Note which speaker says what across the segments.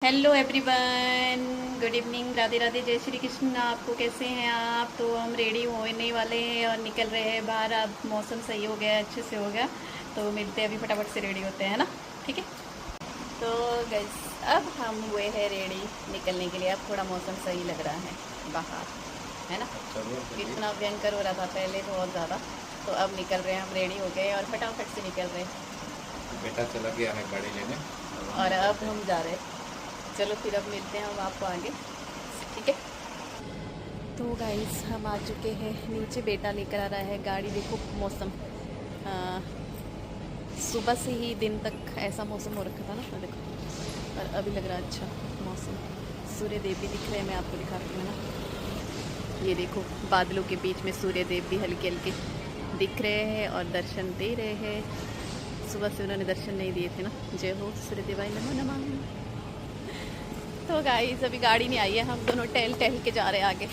Speaker 1: Hello everyone, good evening, Radhe Radhe, जय श्री कृष्ण। आपको कैसे हैं आप? तो हम रेडी होने वाले हैं और निकल रहे हैं बाहर। अब मौसम सही हो गया है, अच्छे से हो गया, तो मिलते हैं अभी, फटाफट से रेडी होते हैं ना, ठीक है। तो गाइस अब हम हुए हैं रेडी निकलने के लिए। अब थोड़ा मौसम सही लग रहा है बाहर, है ना। इतना भयंकर हो रहा था पहले बहुत ज़्यादा, तो अब निकल रहे हैं हम, रेडी हो गए और फटाफट से निकल रहे हैं।
Speaker 2: बेटा चला गया है गाड़ी लेने
Speaker 1: और अब हम जा रहे हैं। चलो फिर अब मिलते हैं हम आपको आगे, ठीक है। तो गाइस हम आ चुके हैं नीचे, बेटा लेकर आ रहा है गाड़ी। देखो मौसम सुबह से ही दिन तक ऐसा मौसम हो रखा था ना, तो देखो और अभी लग रहा है अच्छा मौसम। सूर्य देव भी दिख रहे हैं, मैं आपको दिखाती हूँ ना। ये देखो बादलों के बीच में सूर्य देव भी हल्के हल्के दिख रहे हैं और दर्शन दे रहे हैं। सुबह से उन्होंने दर्शन नहीं दिए थे ना। जय हो सूर्य देवाय नमो नमः। तो गाइस अभी गाड़ी नहीं आई है, हम दोनों टहल टहल के जा रहे हैं आगे,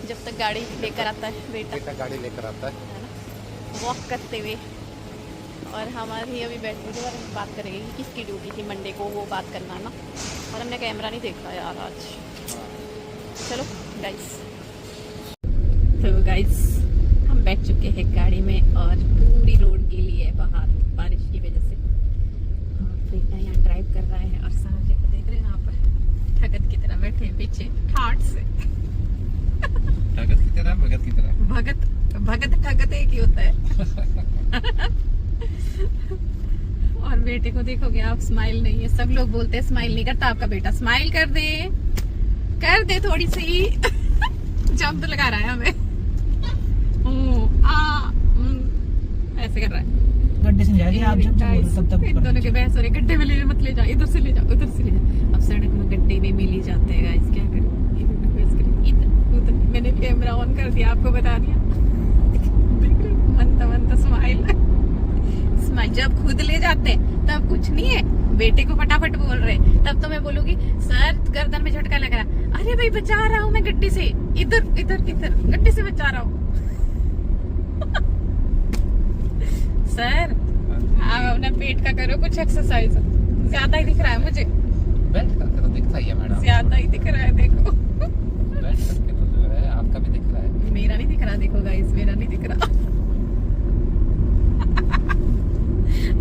Speaker 1: जब तक गाड़ी लेकर आता है बेटा
Speaker 2: गाड़ी लेकर आता
Speaker 1: है ना, वॉक करते हुए। और हमारी अभी बैठने के बारे में बात करेंगे कि किसकी ड्यूटी थी मंडे को, वो बात करना ना। और हमने कैमरा नहीं देखा यार आज। चलो गाइस, तो गाइस हम बैठ चुके हैं गाड़ी में और पूरी रोड गीली है बाहर बारिश की वजह से। बेटा यहाँ ड्राइव कर रहा है और साहब जी को देख रहे हैं यहाँ पर ठगत की तरह बैठे पीछे ठाट से।
Speaker 2: ठगत की तरह, भगत की तरह।
Speaker 1: भगत भगत ठगत एक ही होता है। और बेटे को देखोगे आप, स्माइल नहीं है। सब लोग बोलते हैं स्माइल नहीं करता आपका बेटा, स्माइल कर दे थोड़ी सी। जंप तो लगा रहा है हमें, ऐसे कर रहा है।
Speaker 3: गड्ढे से जाएगी आप जब तब तक
Speaker 1: इन दोनों के बहस हो रहे, गड्ढे में ले मत ले जाओ, इधर से ले जाओ, उधर से ले जाओ। अब सड़क में गड्ढे भी मिल ही जाते हैं गाइस, क्या करें। इधर उधर मैंने कैमरा ऑन कर दिया, आपको बता दिया। मनता स्माइल स्माइल। जब खुद ले जाते हैं तब कुछ नहीं है, बेटे को फटाफट बोल रहे, तब तो मैं बोलूंगी सर गर्दन में झटका लग रहा। अरे भाई बचा रहा हूँ मैं गड्ढे से, इधर इधर इधर गड्ढे से बचा रहा हूँ। सर आप अपना पेट का करो कुछ एक्सरसाइज, ज्यादा ही दिख रहा है मुझे।
Speaker 2: बैठ करके तो दिखता ही है मैडम,
Speaker 1: ज्यादा ही दिख रहा है देखो।
Speaker 2: बैठ करके तो जो है आपका भी दिख रहा है।
Speaker 1: मेरा नहीं दिख रहा, देखो गाइस मेरा नहीं दिख रहा।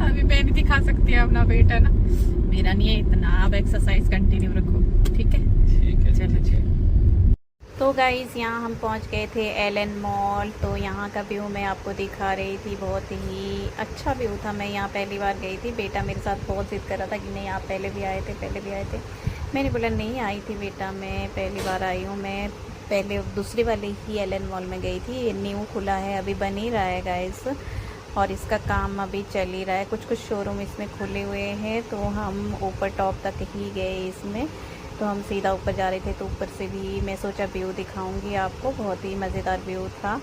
Speaker 1: अभी मैं नहीं दिखा सकती अपना पेट, है ना। मेरा नहीं है इतना। आप एक्सरसाइज कंटिन्यू रखो, ठीक है।
Speaker 2: ठीक है,
Speaker 1: चलो। तो गाइज़ यहाँ हम पहुँच गए थे एलन मॉल। तो यहाँ का व्यू मैं आपको दिखा रही थी, बहुत ही अच्छा व्यू था। मैं यहाँ पहली बार गई थी, बेटा मेरे साथ बहुत ज़िद कर रहा था कि नहीं आप पहले भी आए थे। मैंने बोला नहीं आई थी बेटा, मैं पहली बार आई हूँ। मैं पहले दूसरी वाली ही एलन मॉल में गई थी, ये न्यू खुला है, अभी बन ही रहा है गाइस, और इसका काम अभी चल ही रहा है। कुछ शोरूम इसमें खुले हुए हैं, तो हम ऊपर टॉप तक ही गए इसमें। तो हम सीधा ऊपर जा रहे थे, तो ऊपर से भी मैं सोचा व्यू दिखाऊंगी आपको, बहुत ही मज़ेदार व्यू था।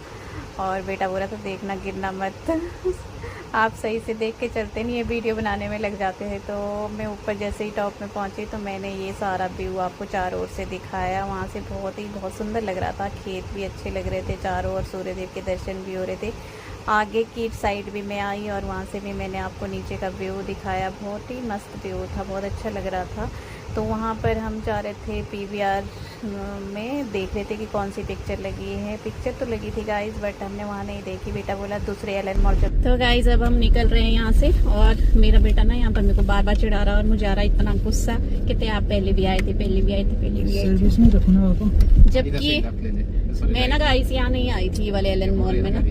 Speaker 1: और बेटा बोला तो देखना गिरना मत। आप सही से देख के चलते नहीं है, वीडियो बनाने में लग जाते हैं। तो मैं ऊपर जैसे ही टॉप में पहुंची तो मैंने ये सारा व्यू आपको चारों ओर से दिखाया। वहाँ से बहुत सुंदर लग रहा था, खेत भी अच्छे लग रहे थे, चारों ओर सूर्यदेव के दर्शन भी हो रहे थे। आगे की साइड भी मैं आई और वहाँ से भी मैंने आपको नीचे का व्यू दिखाया। बहुत ही मस्त व्यू था, बहुत अच्छा लग रहा था। तो वहाँ पर हम जा रहे थे पीवीआर में, देख रहे थे कि कौन सी पिक्चर लगी है। पिक्चर तो लगी थी गाइस, बट हमने वहाँ नहीं देखी। बेटा बोला दूसरे एलन मॉल चल। तो गाइस अब हम निकल रहे हैं यहाँ से, और मेरा बेटा ना यहाँ पर मेरे को बार बार चिढ़ा रहा, और मुझे आ रहा इतना गुस्सा, कहते आप पहले भी आए थे। जबकि मैं ना गाइस यहाँ नहीं आई थी वाले एलन मॉल में ना।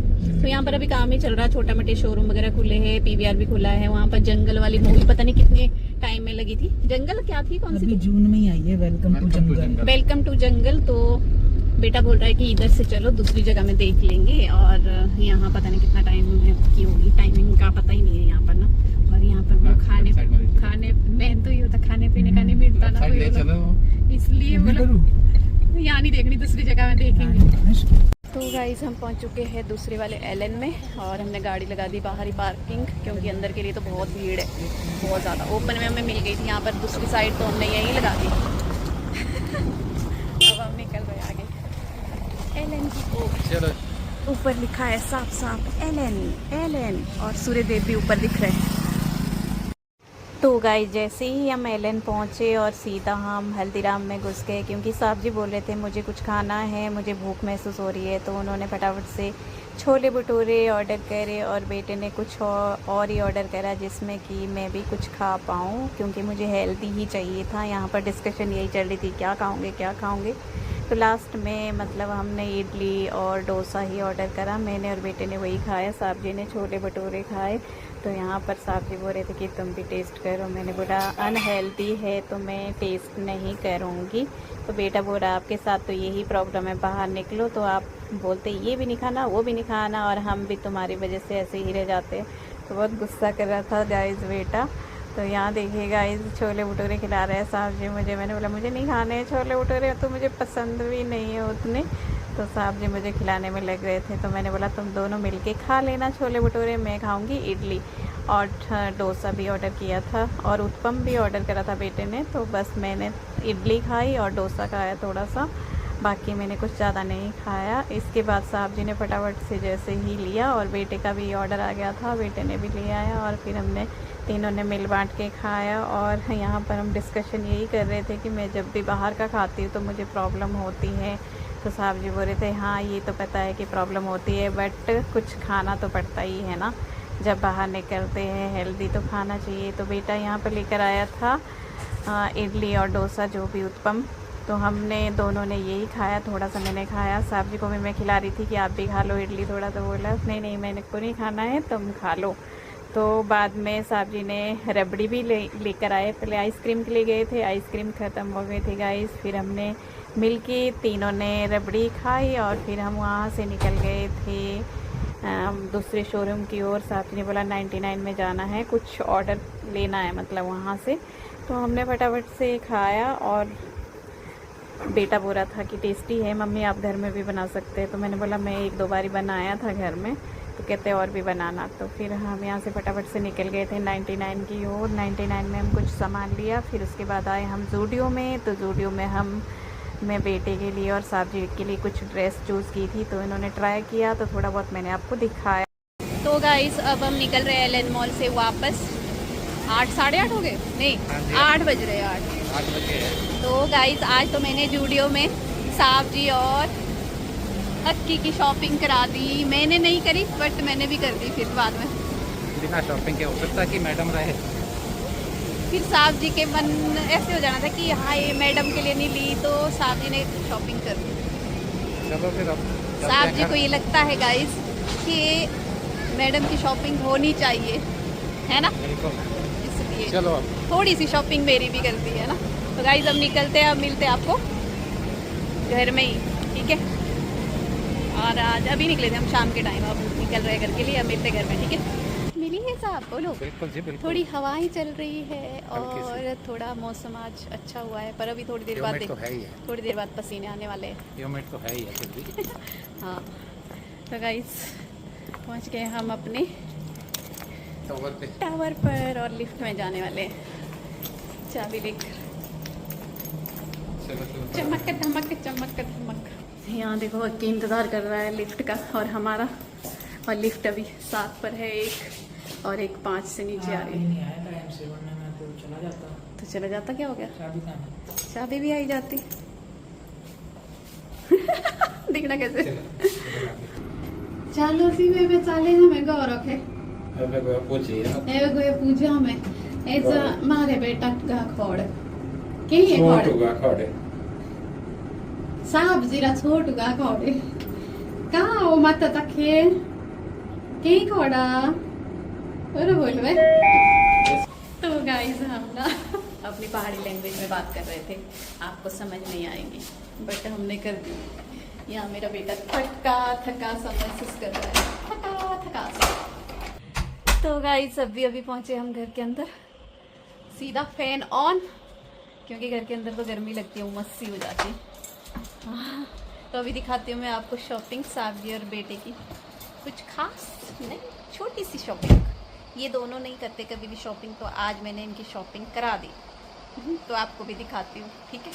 Speaker 1: तो यहाँ पर अभी काम ही चल रहा है, छोटा मोटे शोरूम वगैरह खुले हैं, पीवीआर भी खुला है। वहाँ पर जंगल वाली मूवी पता नहीं कितने टाइम में लगी थी। जंगल क्या थी, कौन सी?
Speaker 3: अभी जून में ही आई है, वेलकम
Speaker 1: टू जंगल। तो बेटा बोल रहा है कि इधर से चलो, दूसरी जगह में देख लेंगे। और यहाँ पता नहीं कितना टाइम की होगी, टाइमिंग का पता ही नहीं है यहाँ पर ना। और यहाँ पर वो खाने में तो ये होता, खाने पीने का नहीं मिलता ना, इसलिए बोलो यहाँ नहीं देखनी, दूसरी जगह में देखेंगे। तो गाइस हम पहुंच चुके हैं दूसरे वाले एलन में, और हमने गाड़ी लगा दी बाहर ही पार्किंग, क्योंकि अंदर के लिए तो बहुत भीड़ है, बहुत ज़्यादा। ओपन में हमें मिल गई थी यहाँ पर, दूसरी साइड तो हमने यहीं लगा दी। अब हम निकल रहे आगे एलन की ओर। ऊपर लिखा है साफ साफ एलन, और सूर्यदेव भी ऊपर दिख रहे हैं। तो गाइस जैसे ही हम एलन पहुँचे और सीधा हम हल्दीराम में घुस गए, क्योंकि साहब जी बोल रहे थे मुझे कुछ खाना है, मुझे भूख महसूस हो रही है। तो उन्होंने फटाफट से छोले भटूरे ऑर्डर करे और बेटे ने कुछ और ही ऑर्डर करा, जिसमें कि मैं भी कुछ खा पाऊँ, क्योंकि मुझे हेल्दी ही चाहिए था। यहाँ पर डिस्कशन यही चल रही थी क्या खाओगे क्या खाओगे। तो लास्ट में मतलब हमने इडली और डोसा ही ऑर्डर करा, मैंने और बेटे ने वही खाया। साहब जी ने छोले भटूरे खाए। तो यहाँ पर साहब जी बोल रहे थे कि तुम भी टेस्ट करो। मैंने बोला अनहेल्दी है तो मैं टेस्ट नहीं करूँगी। तो बेटा बोल रहा आपके साथ तो यही प्रॉब्लम है, बाहर निकलो तो आप बोलते ये भी नहीं खाना वो भी नहीं खाना, और हम भी तुम्हारी वजह से ऐसे ही रह जाते हैं। तो बहुत गुस्सा कर रहा था गाइस बेटा। तो यहाँ देखिए गाइस छोले भटूरे खिला रहे हैं साहब जी मुझे। मैंने बोला मुझे नहीं खाने हैं छोले भटूरे, तो मुझे पसंद भी नहीं है उतने। तो साहब जी मुझे खिलाने में लग रहे थे। तो मैंने बोला तुम दोनों मिलके खा लेना छोले भटूरे, मैं खाऊंगी इडली। और डोसा भी ऑर्डर किया था और उत्पम भी ऑर्डर करा था बेटे ने। तो बस मैंने इडली खाई और डोसा खाया थोड़ा सा, बाकी मैंने कुछ ज़्यादा नहीं खाया। इसके बाद साहब जी ने फटाफट से जैसे ही लिया, और बेटे का भी ऑर्डर आ गया था, बेटे ने भी ले आया, और फिर हमने तीनों ने मिल बांट के खाया। और यहाँ पर हम डिस्कशन यही कर रहे थे कि मैं जब भी बाहर का खाती हूँ तो मुझे प्रॉब्लम होती है। तो साहब जी बोल रहे थे हाँ ये तो पता है कि प्रॉब्लम होती है, बट कुछ खाना तो पड़ता ही है ना, जब बाहर निकलते हैं हेल्दी तो खाना चाहिए। तो बेटा यहाँ पर लेकर आया था इडली और डोसा, जो भी उत्पम। तो हमने दोनों ने यही खाया, थोड़ा सा मैंने खाया, साहब जी को भी मैं खिला रही थी कि आप भी खा लो इडली थोड़ा। तो बोला नहीं नहीं मैंने को नहीं खाना है तुम खा लो। तो बाद में साहब जी ने रबड़ी भी लेकर आए। पहले आइसक्रीम के लिए गए थे, आइसक्रीम ख़त्म हो गई थी गाइस। फिर हमने मिलके तीनों ने रबड़ी खाई और फिर हम वहाँ से निकल गए थे दूसरे शोरूम की ओर। साहब जी ने बोला 99 में जाना है, कुछ ऑर्डर लेना है मतलब वहाँ से। तो हमने फटाफट से खाया, और बेटा बोल रहा था कि टेस्टी है मम्मी, आप घर में भी बना सकते हैं। तो मैंने बोला मैं एक दो बार ही बनाया था घर में, तो कहते और भी बनाना। तो फिर हम यहाँ से फटाफट से निकल गए थे 99 की ओर। 99 में हम कुछ सामान लिया, फिर उसके बाद आए हम ज़ूडियो में। तो ज़ूडियो में मैं बेटे के लिए और साहब जी के लिए कुछ ड्रेस चूज़ की थी, तो इन्होंने ट्राई किया, तो थोड़ा बहुत मैंने आपको दिखाया। तो गाइस अब हम निकल रहे हैं एलन मॉल से वापस। 8 साढ़े 8 हो गए, नहीं 8 बज रहे हैं,
Speaker 2: 8 बजे है।
Speaker 1: तो गाइस आज तो मैंने ज़ूडियो में साहब जी और अक्की की शॉपिंग करा दी। मैंने नहीं करी बट मैंने भी कर दी फिर बाद में।
Speaker 2: बिना शॉपिंग के हो सकता कि मैडम रहे,
Speaker 1: फिर साहब जी के मन ऐसे हो जाना था कि हाँ ये मैडम के लिए नहीं ली, तो साहब जी ने शॉपिंग कर दी।
Speaker 2: चलो फिर अब
Speaker 1: साहब जी को ये लगता है गाइस कि मैडम की शॉपिंग होनी चाहिए, है ना, इसलिए
Speaker 2: चलो अब
Speaker 1: थोड़ी सी शॉपिंग मेरी भी कर दी है ना। तो गाइस अब निकलते हैं, अब मिलते हैं आपको घर में ही, ठीक है। और आज अभी निकले थे हम शाम के टाइम, अब निकल रहे घर के लिए, अब मिलते घर में, ठीक है। मिली है साहब, बोलो।
Speaker 2: बिल्कुल जी बिल्कुल।
Speaker 1: थोड़ी हवाएं चल रही है
Speaker 2: हल्की सी।
Speaker 1: और थोड़ा मौसम आज अच्छा हुआ है, पर अभी थोड़ी देर बाद
Speaker 2: ह्यूमिड तो है ही है,
Speaker 1: थोड़ी देर बाद पसीने आने वाले हैं।
Speaker 2: ह्यूमिड तो है ही है फिर भी।
Speaker 1: हाँ तो गाइस पहुंच गए हम अपने टावर पर और लिफ्ट में जाने वाले हैं, चाबी लेकर। चमक धमक चमक धमक। यहाँ देखो अक्की इंतज़ार कर रहा है लिफ्ट का और हमारा, और लिफ्ट अभी 7 पर है एक, और एक 5 से नीचे आ रही है।
Speaker 3: नहीं आया टाइम से, वरना मैं तो चला जाता।
Speaker 1: तो चला जाता, क्या हो गया,
Speaker 3: शादी कहाँ है?
Speaker 1: चाबी भी आई जाती। दिखना कैसे चलो सी में चाले हमें गौरव है पूछे हमें ऐसा मारे बेटा का खोड़ के ये खोड़ साहब जीरा छोटुगा खोड़े कहाँ हो मत तखे के खोड़ा अरे बोल बे। तो गाइस हम ना अपनी पहाड़ी लैंग्वेज में बात कर रहे थे, आपको समझ नहीं आएगी बट हमने कर दी। यहाँ मेरा बेटा थका थका सा महसूस कर रहा है, थका थका सा। तो गाइस अभी पहुंचे हम घर के अंदर, सीधा फैन ऑन, क्योंकि घर के अंदर तो गर्मी लगती है, उमस सी हो जाती है। तो अभी दिखाती हूँ मैं आपको शॉपिंग साहब जी और बेटे की, कुछ खास नहीं, छोटी सी शॉपिंग। ये दोनों नहीं करते कभी भी शॉपिंग, तो आज मैंने इनकी शॉपिंग करा दी, तो आपको भी दिखाती हूँ, ठीक है।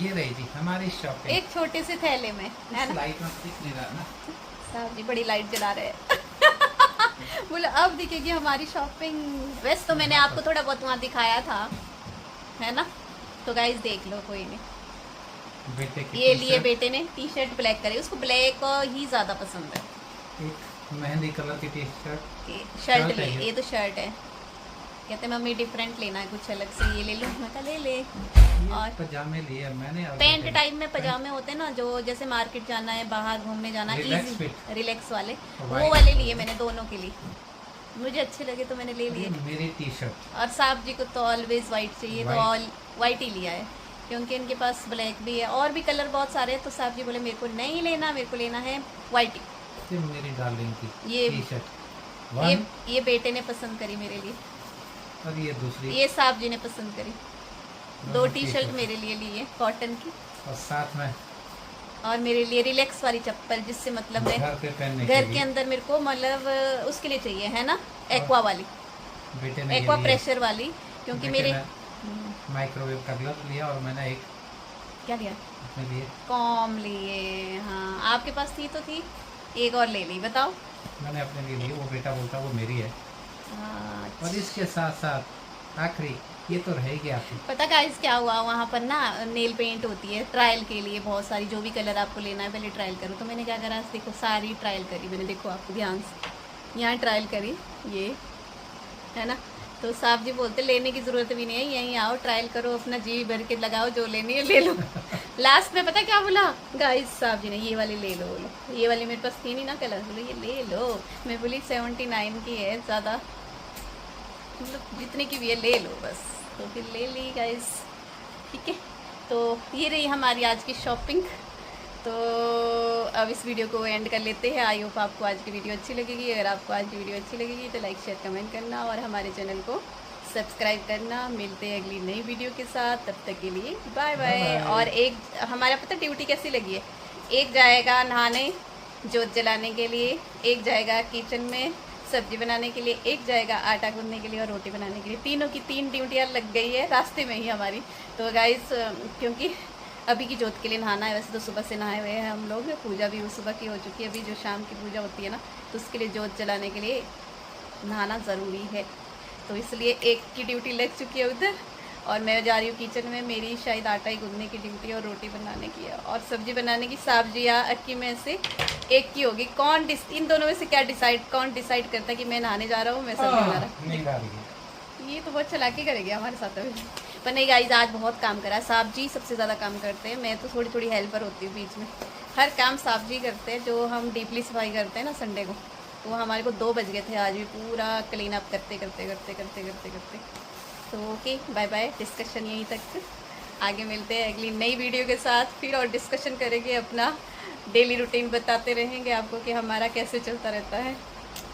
Speaker 2: ये रही जी हमारी शॉपिंग,
Speaker 1: एक छोटे से थैले में, है ना।
Speaker 2: लाइट में दिख नहीं रहा ना,
Speaker 1: साहब जी बड़ी लाइट जला रहे हैं। बोले अब दिखेगी हमारी शॉपिंग। वैसे तो मैंने आपको थोड़ा बहुत वहाँ दिखाया था, है ना? तो गाइस देख लो, कोई नहीं।
Speaker 2: बेटे की
Speaker 1: ये लिए
Speaker 2: टी-शर्ट,
Speaker 1: बेटे ने टी शर्ट ब्लैक करी, उसको ब्लैक ही ज़्यादा पसंद है।
Speaker 2: एक मेहंदी कलर की टी शर्ट,
Speaker 1: शर्ट
Speaker 2: शर्ट
Speaker 1: ले,
Speaker 2: है ये।
Speaker 1: ये तो शर्ट है। कहते मम्मी डिफरेंट लेना है कुछ अलग से, ये ले लो। मैं कहा ले ले। और
Speaker 2: पजामे लिए मैंने और
Speaker 1: पैंट
Speaker 2: बेटे
Speaker 1: टाइप में
Speaker 2: ने।
Speaker 1: पजामे होते हैं ना, जो जैसे मार्केट जाना है, बाहर घूमने जाना है,
Speaker 2: Relax
Speaker 1: इजी
Speaker 2: fit।
Speaker 1: रिलैक्स वाले,
Speaker 2: White।
Speaker 1: वो वाले लिए मैंने दोनों के लिए। मुझे अच्छे लगे तो मैंने ले
Speaker 2: ये
Speaker 1: लिए।
Speaker 2: मेरी टी शर्ट,
Speaker 1: और साहब जी को तो ऑलवेज वाइट चाहिए, तो
Speaker 2: White।
Speaker 1: ऑल वाइट ही लिया है, क्योंकि इनके पास ब्लैक भी है और भी कलर बहुत सारे हैं। तो साहब जी बोले मेरे को नहीं लेना, मेरे को लेना है वाइट ही।
Speaker 2: ये मेरी डार्लिंग की
Speaker 1: ये
Speaker 2: टी शर्ट
Speaker 1: ये
Speaker 2: वन,
Speaker 1: ये बेटे ने पसंद करी मेरे लिए,
Speaker 2: और ये दूसरी,
Speaker 1: ये साहब जी ने पसंद करी। दो
Speaker 2: दोनों
Speaker 1: टी शर्ट मेरे लिए लिए कॉटन की,
Speaker 2: और साथ में
Speaker 1: और मेरे लिए रिलैक्स वाली चप्पल, जिससे मतलब मैं
Speaker 2: घर पे पहनने
Speaker 1: घर के
Speaker 2: लिए।
Speaker 1: अंदर मेरे को मतलब उसके लिए चाहिए, है ना? एक्वा वाली,
Speaker 2: बेटे ने
Speaker 1: एक्वा
Speaker 2: ये
Speaker 1: प्रेशर वाली, क्योंकि मेरे
Speaker 2: माइक्रोवेव का ग्लव लिया और मैंने एक
Speaker 1: क्या लिया?
Speaker 2: अपने लिए,
Speaker 1: कॉम लिए। हाँ, आपके पास थी तो थी, एक और ले ली। बताओ।
Speaker 2: मैंने अपने लिए ली, वो बेटा बोलता वो मेरी है।
Speaker 1: हाँ,
Speaker 2: और इसके साथ साथ आखिरी ये तो रहेगी आपकी।
Speaker 1: पता गाइस क्या हुआ, वहाँ पर ना नेल पेंट होती है ट्रायल के लिए, बहुत सारी, जो भी कलर आपको लेना है पहले ट्रायल करो। तो मैंने क्या करा, देखो सारी ट्रायल करी मैंने, देखो आपको ध्यान से, यहाँ ट्रायल करी, ये है ना? तो साहब जी बोलते लेने की ज़रूरत भी नहीं है, यहीं आओ ट्रायल करो, अपना जी भर के लगाओ, जो लेनी है ले लो। लास्ट में पता क्या बोला गाइस साहब जी ने, ये वाली ले लो। बोलो ये वाली मेरे पास थी नहीं ना कलर, बोलो ये ले लो। मैं बोली 79 की है, ज़्यादा मतलब जितने की भी है ले लो बस। तो फिर ले ली गाइस, ठीक है। तो ये रही हमारी आज की शॉपिंग। तो अब इस वीडियो को एंड कर लेते हैं। आई होप आपको आज की वीडियो अच्छी लगेगी। अगर आपको आज की वीडियो अच्छी लगेगी तो लाइक शेयर कमेंट करना और हमारे चैनल को सब्सक्राइब करना। मिलते हैं अगली नई वीडियो के साथ, तब तक के लिए बाय बाय। और एक हमारा पता ड्यूटी कैसी लगी है, एक जाएगा नहाने जोत जलाने के लिए, एक जाएगा किचन में सब्जी बनाने के लिए, एक जाएगा आटा गूंदने के लिए और रोटी बनाने के लिए। तीनों की 3 ड्यूटियाँ लग गई है रास्ते में ही हमारी। तो गाइस क्योंकि अभी की जोत के लिए नहाना है, वैसे तो सुबह से नहाए हुए हैं हम लोग, पूजा भी सुबह की हो चुकी है। अभी जो शाम की पूजा होती है ना, तो उसके लिए जोत जलाने के लिए नहाना ज़रूरी है। तो इसलिए एक की ड्यूटी लग चुकी है उधर, और मैं जा रही हूँ किचन में। मेरी शायद आटा ही गूंदने की ड्यूटी और रोटी बनाने की है, और सब्जी बनाने की सब्जी या अक्की में से एक की होगी। इन दोनों में से कौन डिसाइड करता है कि मैं नहाने जा रहा हूँ, मैं सब्जी बना रहा हूँ?
Speaker 2: नींद आ रही है।
Speaker 1: ये तो बहुत चालाकी करेगी हमारे साथ अभी। पर नहीं गाइस, आज बहुत काम करा है। साहब जी सबसे ज़्यादा काम करते हैं, मैं तो थोड़ी थोड़ी हेल्पर होती हूँ बीच में। हर काम साहब जी करते हैं। जो हम डीपली सफाई करते हैं ना संडे को, वो हमारे को 2 बज गए थे आज भी, पूरा क्लीन अप करते करते करते करते करते करते। तो ओके, बाय बाय। डिस्कशन यहीं तक, आगे मिलते हैं अगली नई वीडियो के साथ फिर, और डिस्कशन करेंगे, अपना डेली रूटीन बताते रहेंगे आपको कि हमारा कैसे चलता रहता है।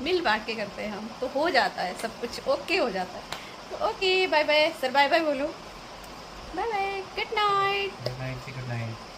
Speaker 1: मिल बांट के करते हैं हम, तो हो जाता है सब कुछ, ओके हो जाता है। तो okay bye bye. Sir bye bye बोलो, bye bye, good night.
Speaker 2: Good night.